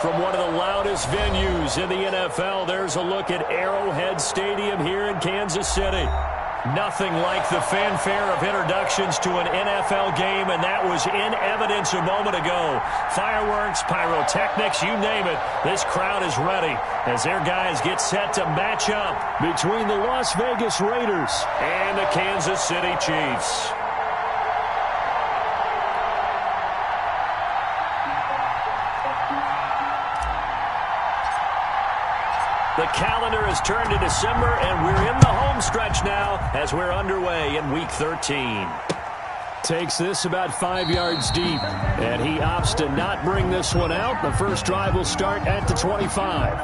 From one of the loudest venues in the NFL, there's a look at Arrowhead Stadium here in Kansas City. Nothing like the fanfare of introductions to an NFL game, and that was in evidence a moment ago. Fireworks, pyrotechnics, you name it. This crowd is ready as their guys get set to match up between the Las Vegas Raiders and the Kansas City Chiefs. The calendar has turned to December, and we're in the home stretch now as we're underway in Week 13. Takes this about 5 yards deep, and he opts to not bring this one out. The first drive will start at the 25.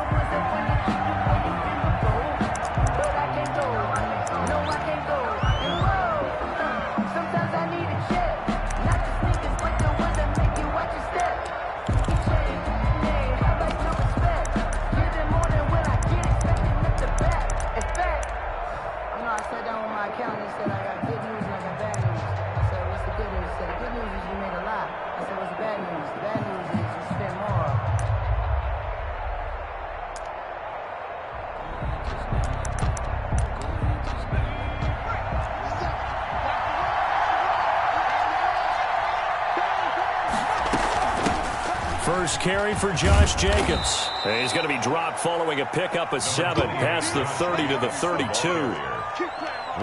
First carry for Josh Jacobs. He's going to be dropped following a pickup of 7 past the 30 to the 32.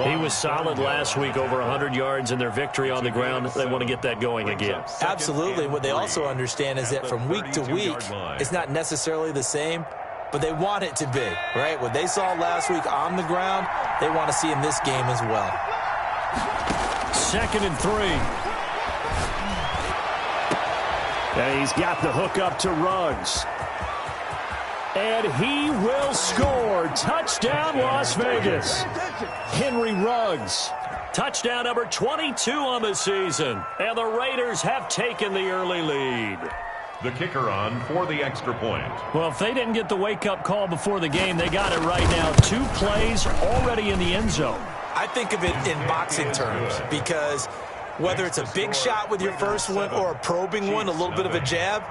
He was solid last week, over 100 yards in their victory on the ground. They want to get that going again. Absolutely. What they also understand is that from week to week, it's not necessarily the same, but they want it to be, right? What they saw last week on the ground, they want to see in this game as well. 2nd and 3. And he's got the hook up to Ruggs. And he will score. Touchdown, Las Vegas. Henry Ruggs. Touchdown number 22 on the season. And the Raiders have taken the early lead. The kicker on for the extra point. Well, if they didn't get the wake-up call before the game, they got it right now. 2 plays already in the end zone. I think of it in boxing terms because whether it's a big shot with your first one or a probing one, a little bit of a jab,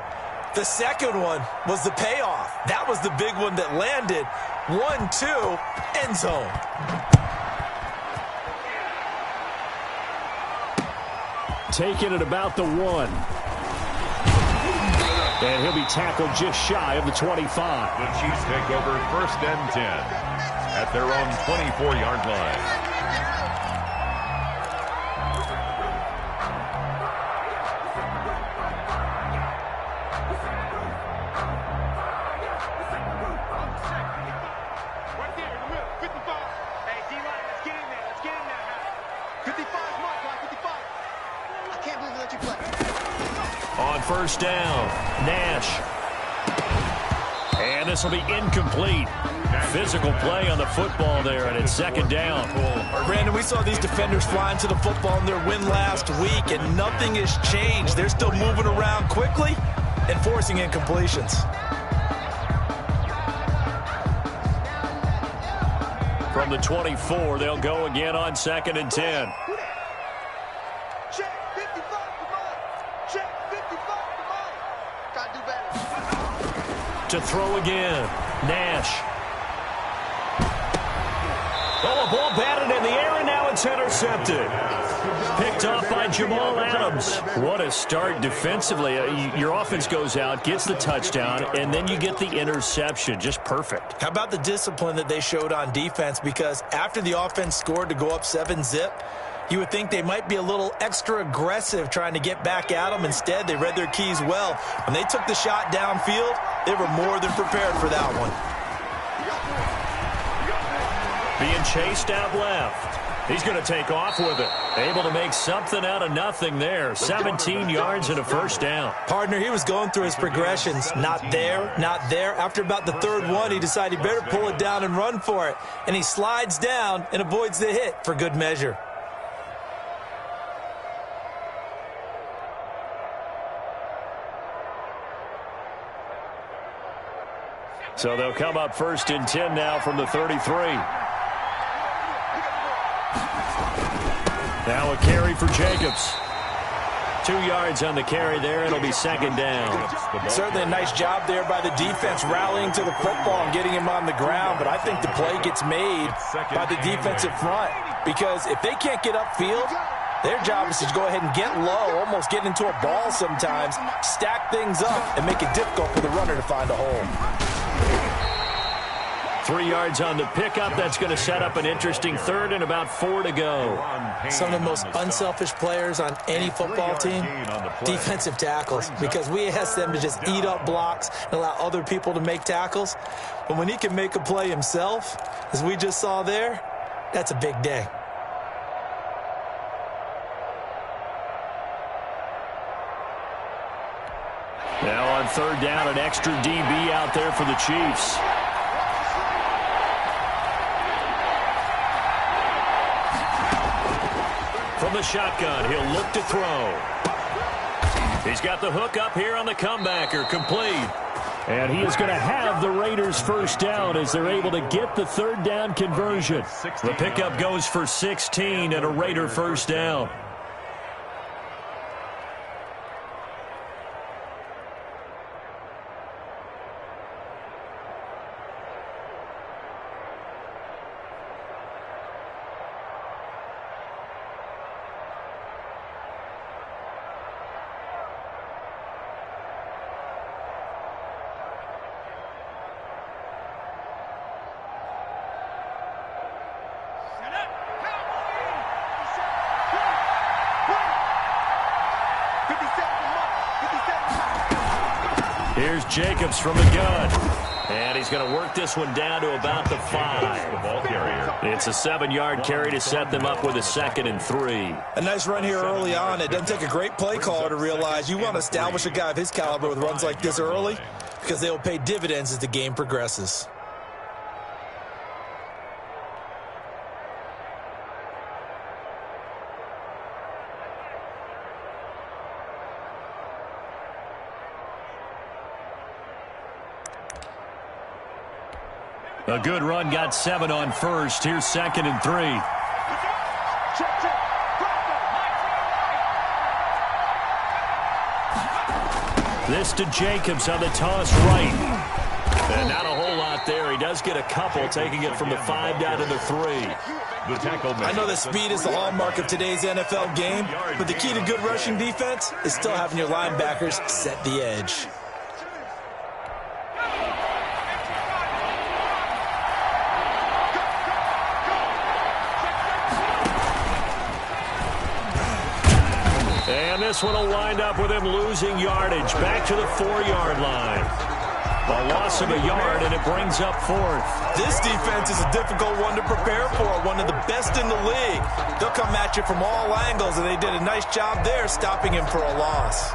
the second one was the payoff. That was the big one that landed. 1-2, end zone. Taking it about the 1. And he'll be tackled just shy of the 25. The Chiefs take over 1st and 10 at their own 24-yard line. On 1st down, Nash. And this will be incomplete. Physical play on the football there, and it's 2nd down. Brandon, we saw these defenders flying to the football in their win last week, and nothing has changed. They're still moving around quickly and forcing incompletions. From the 24, they'll go again on 2nd and 10. To throw again, Nash. Oh, a ball batted in the air, and now it's intercepted. Picked off by Jamal Adams. What a start defensively. Your offense goes out, gets the touchdown, and then you get the interception. Just perfect. How about the discipline that they showed on defense? Because after the offense scored to go up 7-zip, you would think they might be a little extra aggressive trying to get back at them. Instead, they read their keys well. When they took the shot downfield, they were more than prepared for that one. Being chased out left. He's going to take off with it. Able to make something out of nothing there. 17 yards and a 1st down. Partner, he was going through his progressions. Not there, not there. After about the 3rd one, he decided he better pull it down and run for it. And he slides down and avoids the hit for good measure. So they'll come up 1st and 10 now from the 33. Now a carry for Jacobs. 2 yards on the carry there. It'll be second down. Certainly a nice job there by the defense rallying to the football and getting him on the ground, but I think the play gets made by the defensive front because if they can't get upfield, their job is to go ahead and get low, almost get into a ball sometimes, stack things up, and make it difficult for the runner to find a hole. 3 yards on the pickup. That's going to set up an interesting third and about 4 to go. Some of the most unselfish players on any football team, defensive tackles, because we ask them to just eat up blocks and allow other people to make tackles. But when he can make a play himself, as we just saw there, that's a big day. Now on third down, an extra DB out there for the Chiefs. From the shotgun, he'll look to throw. He's got the hook up here on the comebacker, complete. And he is going to have the Raiders first down as they're able to get the third down conversion. The pickup goes for 16 and a Raider first down. Here's Jacobs from the gun. And he's going to work this one down to about the 5. It's a 7-yard carry to set them up with a 2nd and 3. A nice run here early on. It doesn't take a great play caller to realize you want to establish a guy of his caliber with runs like this early because they will pay dividends as the game progresses. A good run, got 7 on first. Here's 2nd and 3. This to Jacobs on the toss right. And not a whole lot there. He does get a couple, taking it from the 5 down to the 3. I know that speed is the hallmark of today's NFL game, but the key to good rushing defense is still having your linebackers set the edge. This one will wind up with him losing yardage back to the 4-yard line. A loss of a yard, and it brings up 4th. This defense is a difficult one to prepare for, one of the best in the league. They'll come at you from all angles, and they did a nice job there stopping him for a loss.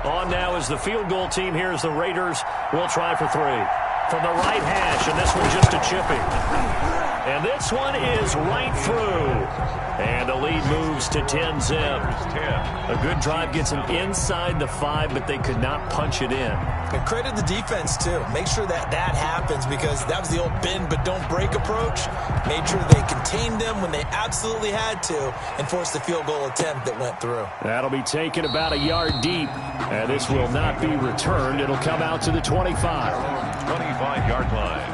On now is the field goal team. Here's the Raiders. We'll try for 3. From the right hash, and this one just a chipping. And this one is right through. And the lead moves to 10-zip. A good drive gets them inside the 5, but they could not punch it in. And credit the defense, too. Make sure that that happens because that was the old bend but don't break approach. Made sure they contained them when they absolutely had to and forced the field goal attempt that went through. That'll be taken about a yard deep. And this will not be returned. It'll come out to the 25. 25-yard line.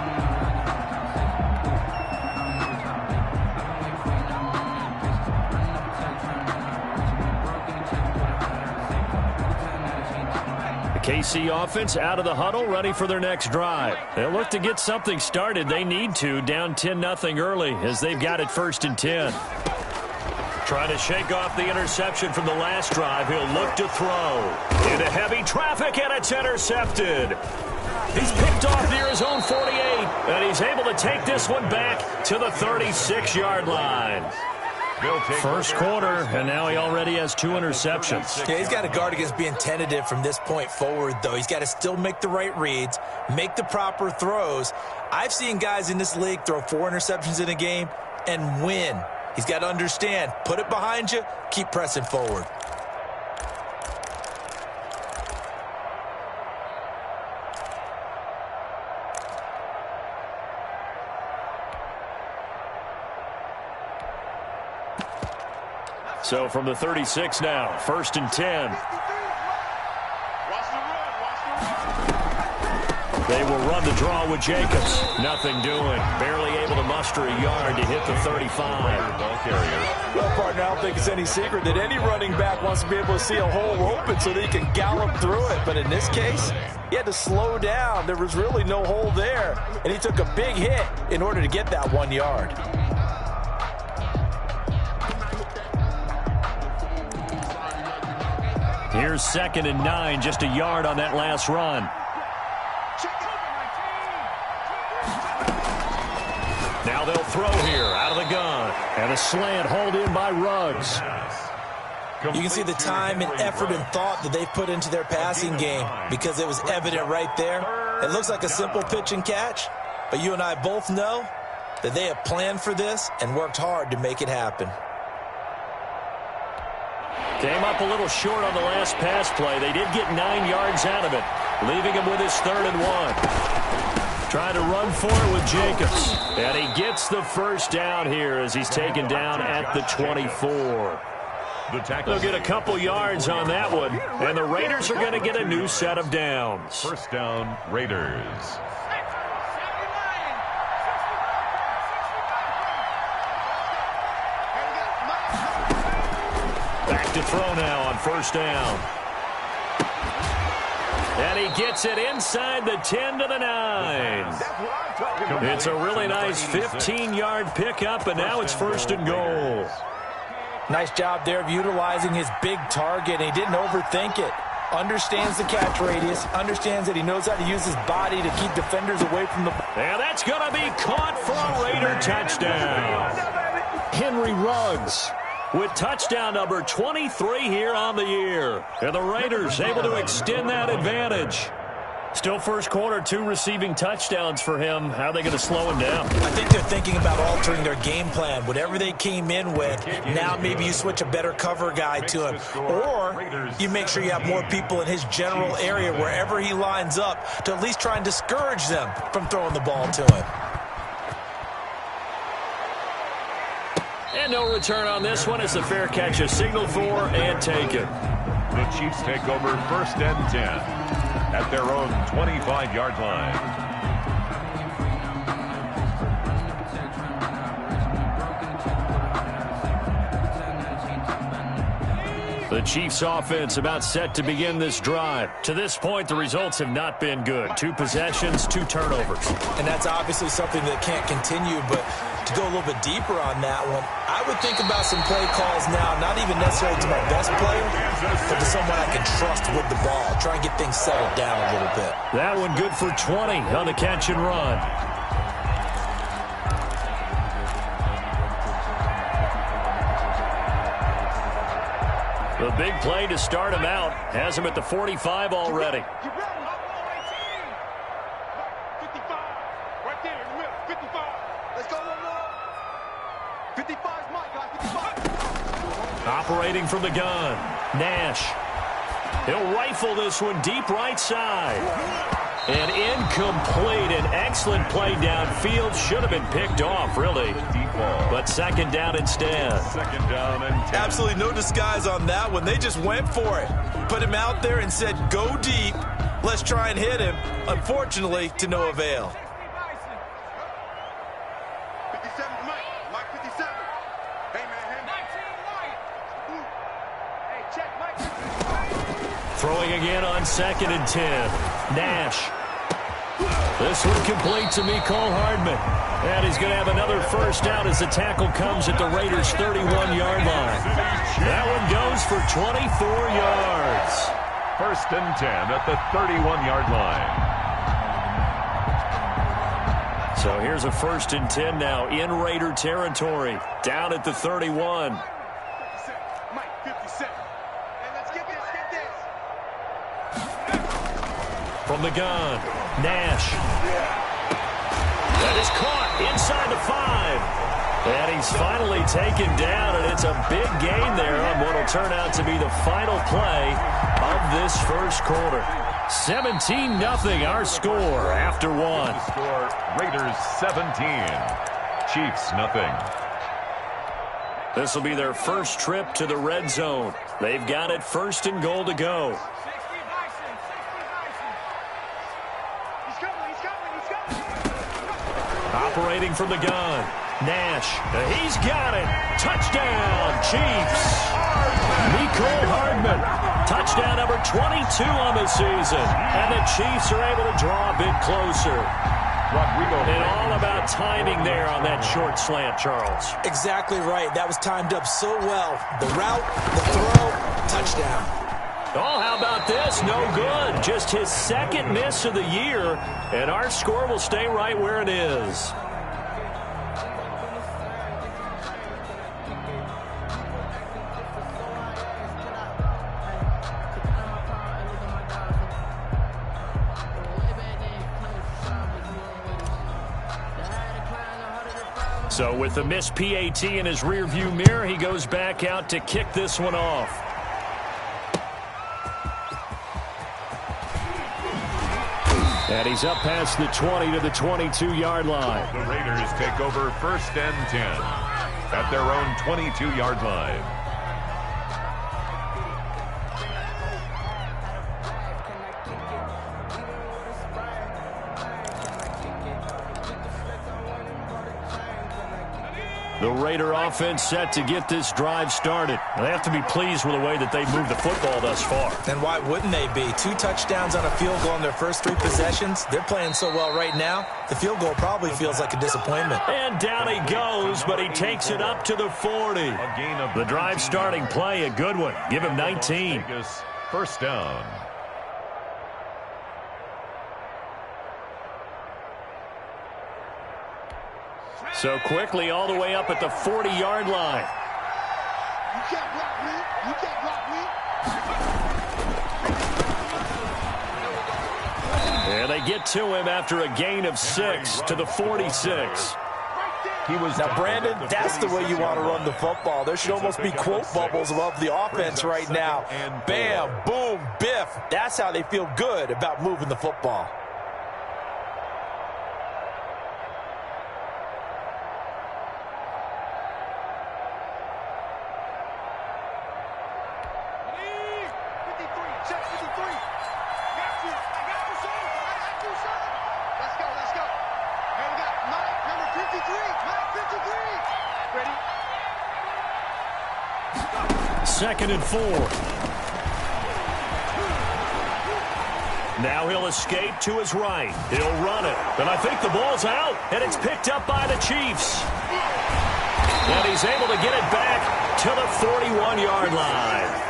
KC offense out of the huddle, ready for their next drive. They'll look to get something started. They need to, down 10-0 early as they've got it 1st and 10. Trying to shake off the interception from the last drive. He'll look to throw. Into heavy traffic, and it's intercepted. He's picked off near his own 48, and he's able to take this one back to the 36-yard line. First quarter, and now he already has 2 interceptions. Yeah, he's got to guard against being tentative from this point forward, though. He's got to still make the right reads, make the proper throws. I've seen guys in this league throw 4 interceptions in a game and win. He's got to understand, put it behind you, keep pressing forward. So from the 36 now, 1st and 10. They will run the draw with Jacobs. Nothing doing. Barely able to muster a yard to hit the 35. Well, partner, I don't think it's any secret that any running back wants to be able to see a hole open so that he can gallop through it. But in this case, he had to slow down. There was really no hole there. And he took a big hit in order to get that 1 yard. Here's 2nd and 9, just a yard on that last run. Now they'll throw here out of the gun. And a slant hauled in by Ruggs. You can see the time and effort and thought that they've put into their passing game because it was evident right there. It looks like a simple pitch and catch, but you and I both know that they have planned for this and worked hard to make it happen. Came up a little short on the last pass play. They did get 9 yards out of it, leaving him with his 3rd and 1. Trying to run for it with Jacobs. And he gets the first down here as he's taken down at the 24. They'll get a couple yards on that one. And the Raiders are going to get a new set of downs. 1st down, Raiders. Back to throw now on 1st down. And he gets it inside the 10 to the 9. It's a really nice 15-yard pickup, and now it's 1st and goal. Nice job there of utilizing his big target, and he didn't overthink it. Understands the catch radius, understands that he knows how to use his body to keep defenders away from the... And that's going to be caught for a Raider touchdown. Henry Ruggs with touchdown number 23 here on the year. And the Raiders able to extend that advantage. Still first quarter, 2 receiving touchdowns for him. How are they going to slow him down? I think they're thinking about altering their game plan. Whatever they came in with, now maybe you switch a better cover guy to him. Or you make sure you have more people in his general area wherever he lines up to at least try and discourage them from throwing the ball to him. And no return on this one as the fair catch is signaled for and taken. The Chiefs take over 1st and 10 at their own 25-yard line. The Chiefs offense about set to begin this drive. To this point, the results have not been good. 2 possessions, 2 turnovers. And that's obviously something that can't continue, but to go a little bit deeper on that one, I would think about some play calls now, not even necessarily to my best player, but to someone I can trust with the ball. Try and get things settled down a little bit. That one good for 20 on the catch and run. The big play to start him out has him at the 45 already. Operating from the gun, Nash. He'll rifle this one deep right side. And incomplete. An excellent play downfield. Should have been picked off, really. But 2nd down instead. 2nd down and 10. Absolutely no disguise on that one. They just went for it. Put him out there and said, go deep. Let's try and hit him. Unfortunately, to no avail. 57, Mike 57. Hey, man. 19, Hey, check, Mike 57. Throwing again on 2nd and 10. Nash. This one complete to Mecole Hardman. And he's going to have another first down as the tackle comes at the Raiders' 31-yard line. That one goes for 24 yards. 1st and 10 at the 31-yard line. So here's a 1st and 10 now in Raider territory. Down at the 31. Mike 57. Hey, let's get this. From the gun, Nash. That is caught inside the 5. And he's finally taken down, and it's a big gain there on what will turn out to be the final play of this first quarter. 17-0 our score after 1. Score Raiders 17, Chiefs nothing. This will be their first trip to the red zone. They've got it 1st and goal to go. Operating from the gun. Nash. He's got it. Touchdown, Chiefs. Mecole Hardman. Touchdown number 22 on the season. And the Chiefs are able to draw a bit closer. And all about timing there on that short slant, Charles. Exactly right. That was timed up so well. The route, the throw, touchdown. Oh, how about this? No good. Just his 2nd miss of the year. And our score will stay right where it is. So with the missed PAT in his rearview mirror, he goes back out to kick this one off. And he's up past the 20 to the 22-yard line. The Raiders take over 1st and 10 at their own 22-yard line. The Raider offense set to get this drive started. They have to be pleased with the way that they've moved the football thus far. And why wouldn't they be? 2 touchdowns on a field goal in their first 3 possessions. They're playing so well right now. The field goal probably feels like a disappointment. And down he goes, but he takes it up to the 40. The drive starting play, a good one. Give him 19. Vegas, 1st down. So quickly all the way up at the 40-yard line. You can't block me. You can't block me. And they get to him after a gain of 6 to the 46. Now, Brandon, that's the way you want to run the football. There should almost be quote bubbles above the offense right now. Bam, boom, biff. That's how they feel good about moving the football. Second and 4. Now he'll escape to his right. He'll run it. And I think the ball's out. And it's picked up by the Chiefs. And he's able to get it back to the 41-yard line.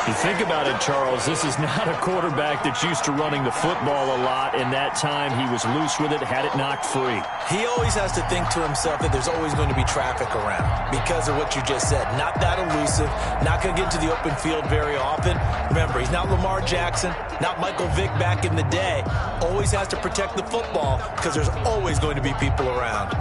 You think about it, Charles, this is not a quarterback that's used to running the football a lot. In that time, he was loose with it, had it knocked free. He always has to think to himself that there's always going to be traffic around because of what you just said. Not that elusive, not going to get into the open field very often. Remember, he's not Lamar Jackson, not Michael Vick back in the day. Always has to protect the football because there's always going to be people around.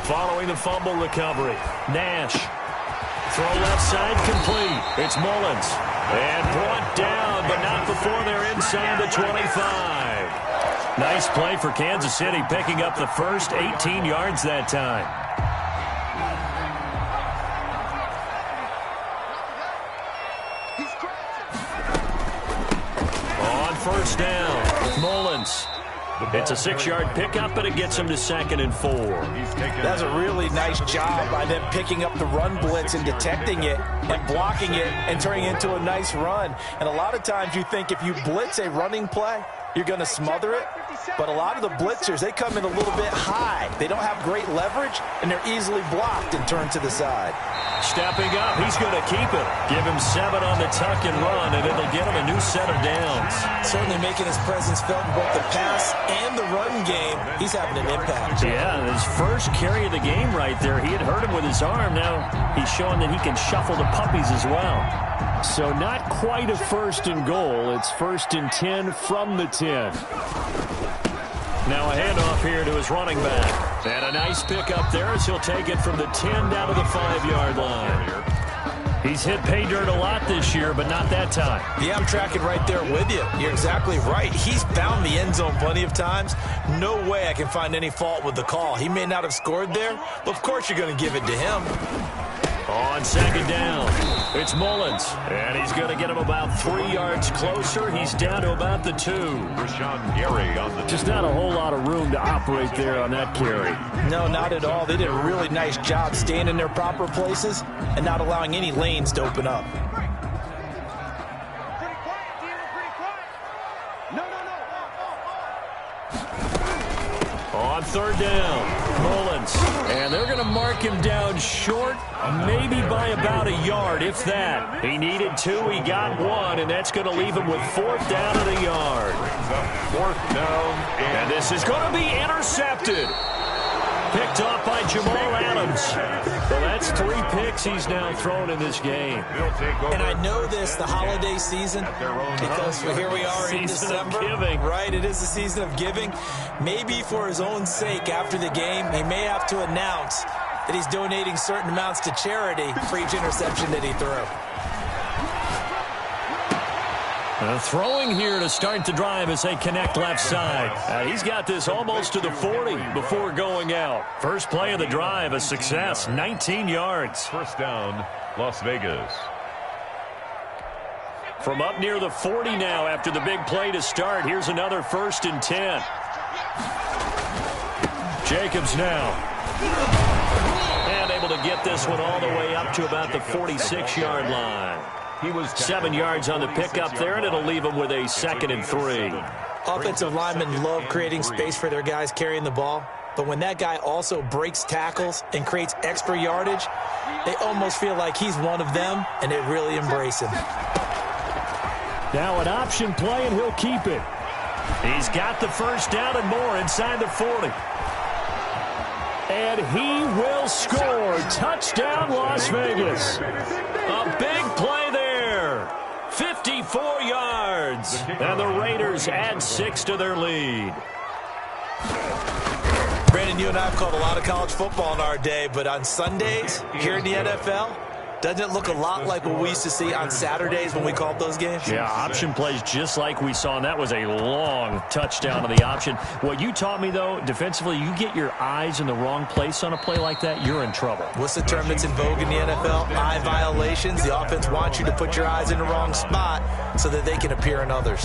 Following the fumble recovery, Nash. Throw left side complete. It's Mullins. And brought down, but not before they're inside the 25. Nice play for Kansas City, picking up the first 18 yards that time. On first down, Mullins. It's a 6-yard pickup, but it gets him to 2nd and 4. That's a really nice job by them picking up the run blitz and detecting it and blocking it and turning it into a nice run. And a lot of times you think if you blitz a running play, you're going to smother it. But a lot of the blitzers, they come in a little bit high. They don't have great leverage, and they're easily blocked and turned to the side. Stepping up, he's going to keep it. Give him 7 on the tuck and run, and it'll get him a new set of downs. Certainly making his presence felt in both the pass and the run game. He's having an impact. Yeah, his first carry of the game right there. He had hurt him with his arm. Now he's showing that he can shuffle the puppies as well. So not quite a 1st and goal. It's 1st and 10 from the 10. Now a handoff here to his running back. And a nice pick up there as he'll take it from the 10 down to the 5-yard line. He's hit pay dirt a lot this year, but not that time. Yeah, I'm tracking right there with you. You're exactly right. He's found the end zone plenty of times. No way I can find any fault with the call. He may not have scored there, but of course you're going to give it to him. On 2nd down, it's Mullins, and he's going to get him about 3 yards closer. He's down to about the 2. Rashawn Gary on the Just not a whole lot of room to operate there on that carry. No, not at all. They did a really nice job staying in their proper places and not allowing any lanes to open up. Pretty quiet, Dean. Pretty quiet. No. On 3rd down, Mullins. And they're going to mark him down short, maybe by about a yard, if that. He needed 2, he got 1, and that's going to leave him with 4th down at a yard. 4th down. And this is going to be intercepted. Picked off by Jamal Adams. So that's 3 picks he's now thrown in this game. And I know this, the holiday season, because here we are in December. Season of giving. Right, it is the season of giving. Maybe for his own sake after the game, he may have to announce that he's donating certain amounts to charity for each interception that he threw. Throwing here to start the drive as they connect left side. He's got this almost to the 40 before going out. First play of the drive, a success, 19 yards. 1st down, Las Vegas. From up near the 40 now after the big play to start. Here's another 1st and 10. Jacobs now. And able to get this one all the way up to about the 46-yard line. He was 7 yards on the pickup there, and it'll leave him with a 2nd and 3. Offensive linemen love creating space for their guys carrying the ball, but when that guy also breaks tackles and creates extra yardage, they almost feel like he's one of them, and they really embrace him. Now an option play, and he'll keep it. He's got the 1st down and more inside the 40. And he will score. Touchdown, Las Vegas. A big play there. 54 yards. And the Raiders add 6 to their lead. Brandon, you and I have called a lot of college football in our day, but on Sundays here in the NFL, doesn't it look a lot like what we used to see on Saturdays when we called those games? Yeah, option plays just like we saw, and that was a long touchdown on the option. What you taught me, though, defensively, you get your eyes in the wrong place on a play like that, you're in trouble. What's the term that's in vogue in the NFL? Eye violations. The offense wants you to put your eyes in the wrong spot so that they can appear in others.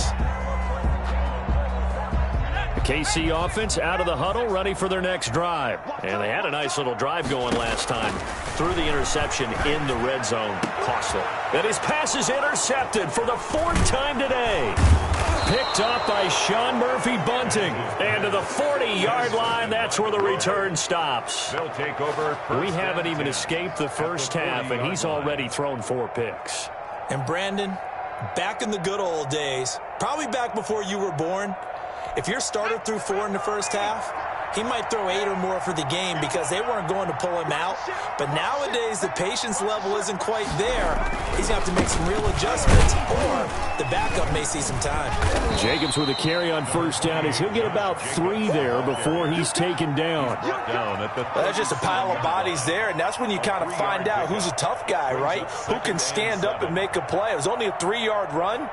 KC offense out of the huddle, ready for their next drive. And they had a nice little drive going last time. Threw the interception in the red zone. Costly. And his pass is intercepted for the 4th time today. Picked up by Sean Murphy-Bunting. And to the 40-yard line, that's where the return stops. They'll take over. We haven't even escaped the first half, and he's already thrown 4 picks. And Brandon, back in the good old days, probably back before you were born, if your starter threw 4 in the first half, he might throw 8 or more for the game because they weren't going to pull him out. But nowadays, the patience level isn't quite there. He's going to have to make some real adjustments, or the backup may see some time. Jacobs with a carry on 1st down as he'll get about 3 there before he's taken down. That's just a pile of bodies there, and that's when you kind of find out who's a tough guy, right? Who can stand up and make a play. It was only a 3-yard run.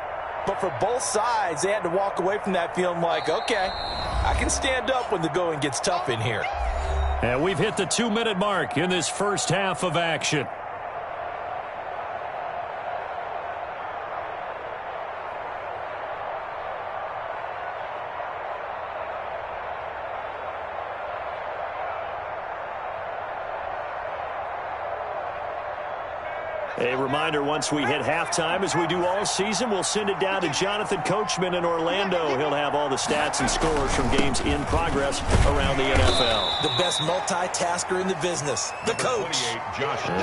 But for both sides, they had to walk away from that feeling like, okay, I can stand up when the going gets tough in here. And we've hit the 2-minute mark in this first half of action. A reminder, once we hit halftime, as we do all season, we'll send it down to Jonathan Coachman in Orlando. He'll have all the stats and scores from games in progress around the NFL. The best multitasker in the business, the coach.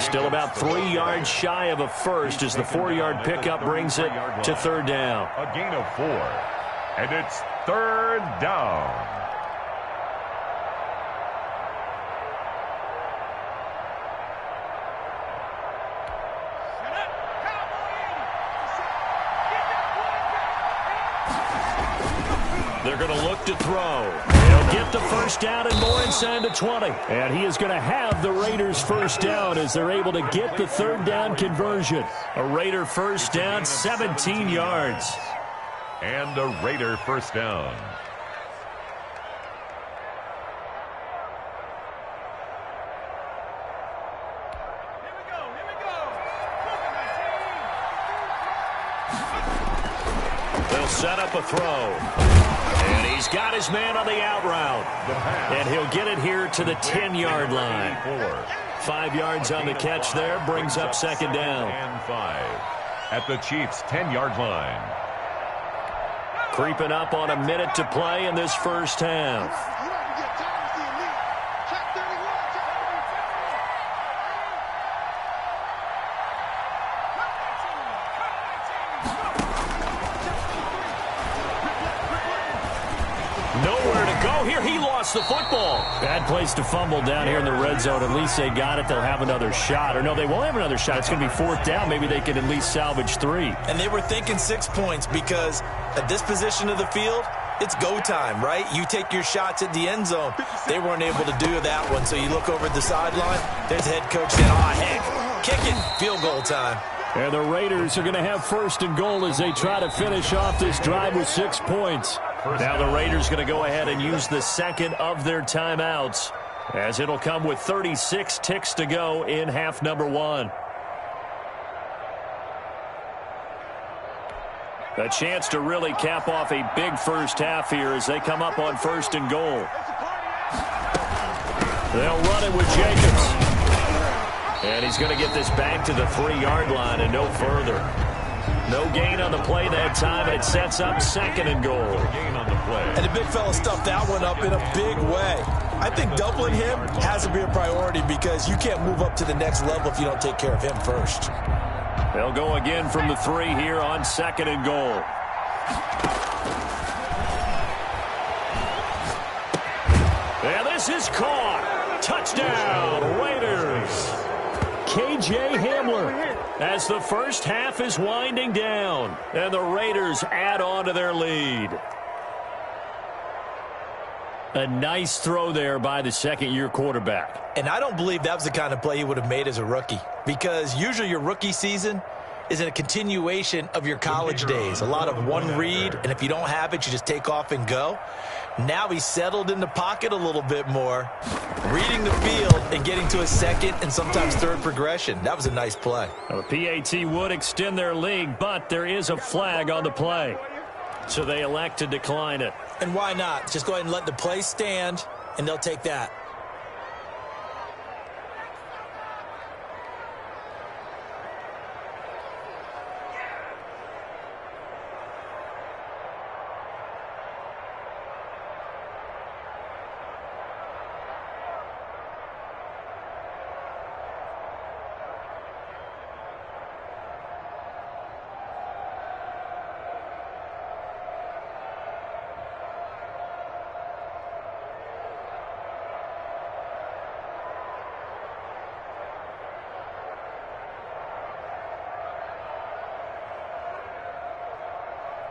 Still about 3 yards shy of a first as the 4-yard pickup brings it to third down. A gain of 4, and it's third down. They're going to look to throw. He'll get the first down and more inside the 20. And he is going to have the Raiders first down as they're able to get the third down conversion. A Raider first down, 17 yards. And a Raider first down. They'll set up a throw. And he's got his man on the out route. And he'll get it here to the 10-yard line. 5 yards on the catch there, brings up second down. And 5 at the Chiefs' 10-yard line. Creeping up on a minute to play in this first half. Nowhere to go here. He lost the football. Bad place to fumble down here in the red zone. At least they got it. They'll have another shot. Or no, they won't have another shot. It's going to be fourth down. Maybe they can at least salvage 3. And they were thinking 6 points because at this position of the field, it's go time, right? You take your shots at the end zone. They weren't able to do that one. So you look over at the sideline. There's the head coach saying, oh, heck, kick it. Field goal time. And the Raiders are going to have first and goal as they try to finish off this drive with 6 points. Now the Raiders going to go ahead and use the second of their timeouts, as it'll come with 36 ticks to go in half number 1. A chance to really cap off a big first half here as they come up on first and goal. They'll run it with Jacobs. And he's going to get this back to the 3-yard line and no further. No gain on the play that time, and it sets up second and goal. Gain on the play. And the big fella stuffed that one up in a big way. I think doubling him has to be a priority because you can't move up to the next level if you don't take care of him first. They'll go again from the 3 here on second and goal. And this is caught. Touchdown, Raiders. KJ Hamler. As the first half is winding down, and the Raiders add on to their lead. A nice throw there by the second-year quarterback. And I don't believe that was the kind of play he would have made as a rookie, because usually your rookie season is in a continuation of your college days. A lot of one read, and if you don't have it, you just take off and go. Now he's settled in the pocket a little bit more, reading the field and getting to a second and sometimes third progression. That was a nice play. Well, the PAT would extend their lead, but there is a flag on the play. So they elect to decline it. And why not? Just go ahead and let the play stand, and they'll take that.